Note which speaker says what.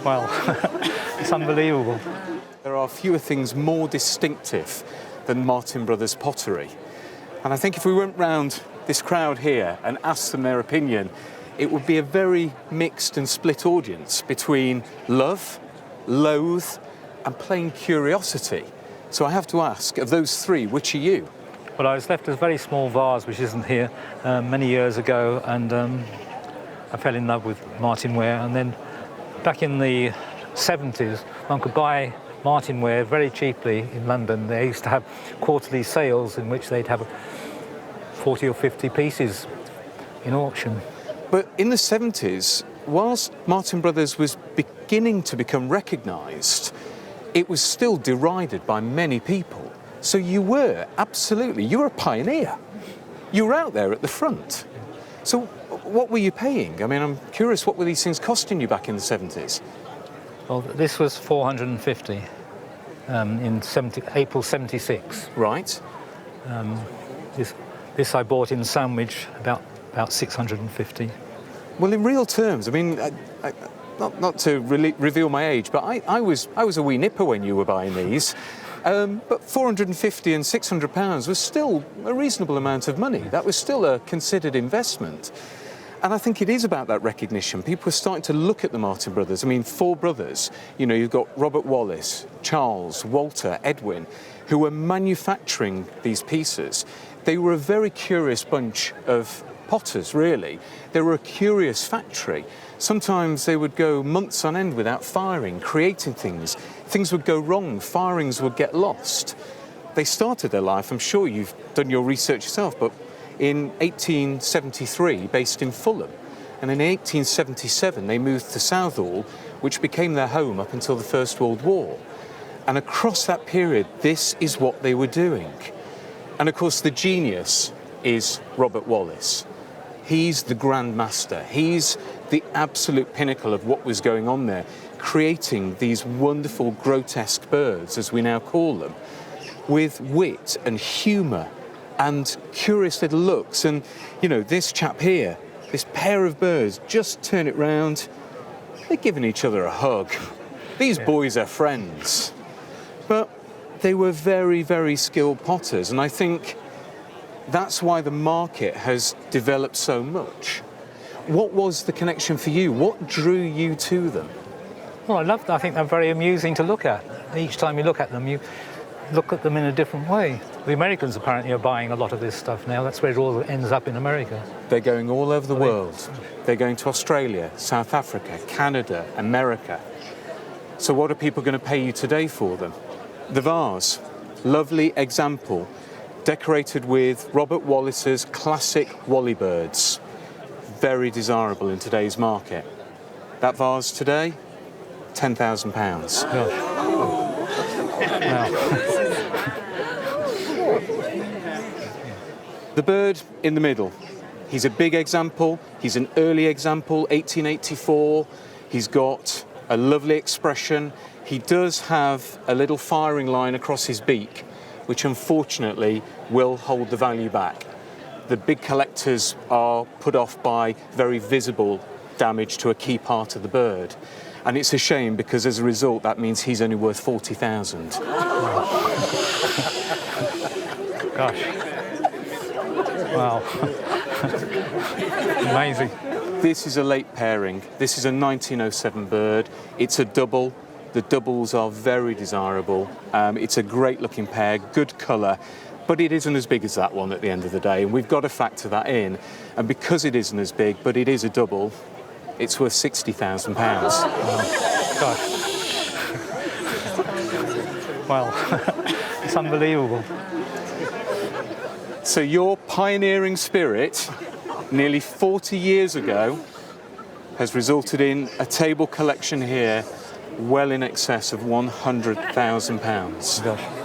Speaker 1: Well, it's unbelievable.
Speaker 2: There are fewer things more distinctive than Martin Brothers pottery. And I think if we went round this crowd here and asked them their opinion, it would be a very mixed and split audience between love, loathe, and plain curiosity. So I have to ask, of those three, which are you?
Speaker 1: Well, I was left a very small vase, which isn't here, many years ago, and I fell in love with Martinware. And then back in the 70s, one could buy Martinware very cheaply in London. They used to have quarterly sales in which they'd have 40 or 50 pieces in auction.
Speaker 2: But in the 70s, whilst Martin Brothers was beginning to become recognised, it was still derided by many people. So you were a pioneer. You were out there at the front. So what were you paying? I mean, I'm curious, what were these things costing you back in the 70s?
Speaker 1: Well, this was 450 in April 76.
Speaker 2: Right.
Speaker 1: This I bought in Sandwich about 650.
Speaker 2: Well, in real terms, I mean, not to reveal my age, but I was a wee nipper when you were buying these. But 450 and 600 pounds was still a reasonable amount of money. That was still a considered investment. And I think it is about that recognition. People are starting to look at the Martin Brothers. I mean, four brothers. You know, you've got Robert Wallace, Charles, Walter, Edwin, who were manufacturing these pieces. They were a very curious bunch of potters, really. They were a curious factory. Sometimes they would go months on end without firing, creating things. Things would go wrong, firings would get lost. They started their life, I'm sure you've done your research yourself, but in 1873, based in Fulham. And in 1877, they moved to Southall, which became their home up until the First World War. And across that period, this is what they were doing. And of course, the genius is Robert Wallace. He's the Grand Master. He's the absolute pinnacle of what was going on there, creating these wonderful grotesque birds, as we now call them, with wit and humour and curious little looks. And, you know, this chap here, this pair of birds, just turn it round, they're giving each other a hug. These boys are friends. But they were very, very skilled potters, and I think that's why the market has developed so much. What was the connection for you? What drew you to them?
Speaker 1: Well, I think they're very amusing to look at. Each time you look at them, you look at them in a different way. The Americans apparently are buying a lot of this stuff now. That's where it all ends up in America.
Speaker 2: They're going all over the world. They're going to Australia, South Africa, Canada, America. So what are people going to pay you today for them? The vase, lovely example, decorated with Robert Wallace's classic Wally Birds. Very desirable in today's market. That vase today, £10,000. The bird in the middle, he's a big example, he's an early example, 1884, he's got a lovely expression. He does have a little firing line across his beak, which unfortunately will hold the value back. The big collectors are put off by very visible damage to a key part of the bird. And it's a shame because as a result, that means he's only worth 40,000.
Speaker 1: Gosh. Wow. Amazing.
Speaker 2: This is a late pairing. This is a 1907 bird. It's a double. The doubles are very desirable. It's a great looking pair, good colour, but it isn't as big as that one at the end of the day, and we've got to factor that in. And because it isn't as big, but it is a double, it's worth £60,000.
Speaker 1: Gosh. Well, it's unbelievable.
Speaker 2: So your pioneering spirit, nearly 40 years ago, has resulted in a table collection here well in excess of £100,000.